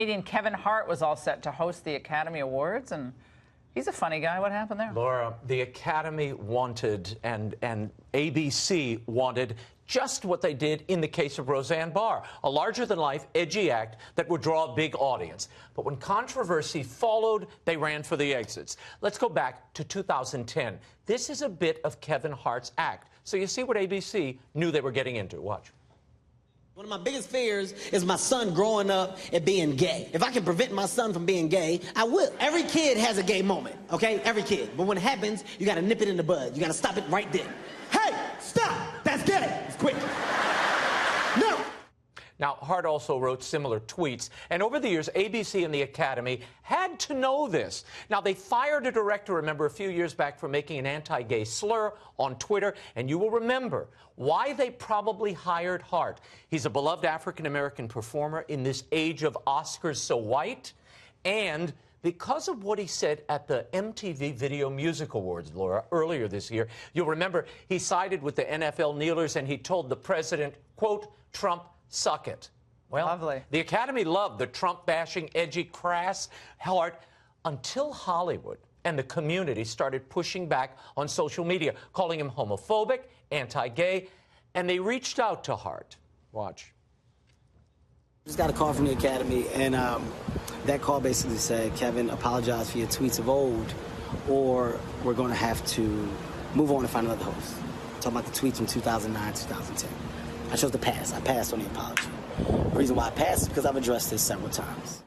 Comedian Kevin Hart was all set to host the Academy Awards, and he's a funny guy. What happened there? Laura, the Academy wanted, and ABC wanted, just what they did in the case of Roseanne Barr, a larger-than-life, edgy act that would draw a big audience. But when controversy followed, they ran for the exits. Let's go back to 2010. This is a bit of Kevin Hart's act. So you see what ABC knew they were getting into. Watch. One of my biggest fears is my son growing up and being gay. If I can prevent my son from being gay, I will. Every kid has a gay moment, okay? Every kid. But when it happens, you gotta nip it in the bud. You gotta stop it right there. Hey, stop! That's gay! It's quick. No! Now, Hart also wrote similar tweets, and over the years, ABC and the Academy had to know this. Now, they fired a director, remember, a few years back for making an anti-gay slur on Twitter, and you will remember why they probably hired Hart. He's a beloved African-American performer in this age of Oscars so white, and because of what he said at the MTV Video Music Awards, Laura, earlier this year, you'll remember he sided with the NFL kneelers and he told the president, quote, Trump, suck it. Well, lovely. The Academy loved the Trump-bashing, edgy, crass Hart until Hollywood and the community started pushing back on social media, calling him homophobic, anti-gay, and they reached out to Hart. Watch. Just got a call from the Academy, and that call basically said, Kevin, apologize for your tweets of old, or we're going to have to move on and find another host. Talking about the tweets from 2009, 2010. I chose to pass. I passed on the apology. The reason why I passed is because I've addressed this several times.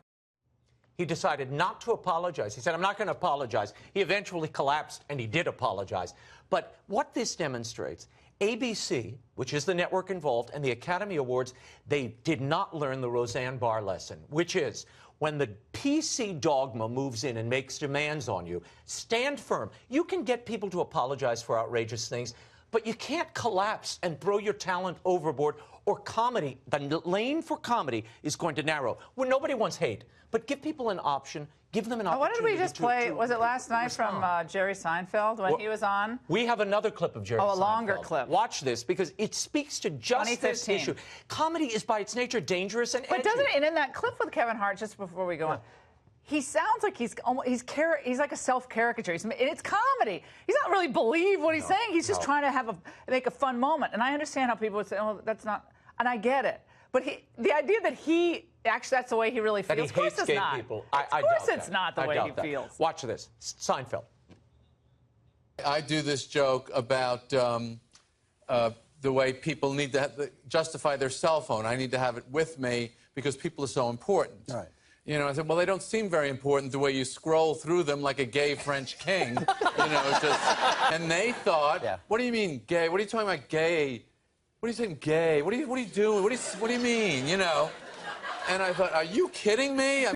He decided not to apologize. He said, I'm not going to apologize. He eventually collapsed, and he did apologize. But what this demonstrates, ABC, which is the network involved, and the Academy Awards, they did not learn the Roseanne Barr lesson, which is when the PC dogma moves in and makes demands on you, stand firm. You can get people to apologize for outrageous things, but you can't collapse and throw your talent overboard, or comedy, the lane for comedy is going to narrow. Well, nobody wants hate, but give people an option, give them an opportunity. What did we just play? Was it last night respond. from Jerry Seinfeld when he was on? We have another clip of Jerry Seinfeld. Oh, a longer clip. Watch this, because it speaks to just this issue. Comedy is by its nature dangerous and edgy. But doesn't it, and in that clip with Kevin Hart, just before we go on, he sounds like he's like a self-caricature. It's comedy. He's not really believe what he's saying. He's just trying to make a fun moment. And I understand how people would say, "Oh, that's not," and I get it. But the idea that he actually that's the way he really feels. That he hates gay people. Of course, it's not the way he feels. Watch this, Seinfeld. I do this joke about the way people need to justify their cell phone. I need to have it with me because people are so important. Right. You know, I said, well, they don't seem very important the way you scroll through them like a gay French king. You know, and they thought, what do you mean gay? What are you talking about gay? What are you saying gay? What are you doing? What do you mean? You know? And I thought, are you kidding me?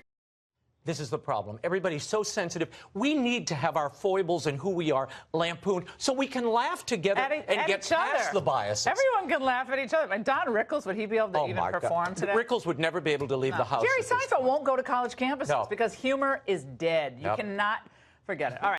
This is the problem. Everybody's so sensitive. We need to have our foibles and who we are lampooned so we can laugh together and get past the biases. Everyone can laugh at each other. And Don Rickles, would he be able to even perform today? Rickles would never be able to leave the house. Jerry Seinfeld won't go to college campuses because humor is dead. You cannot forget it. All right.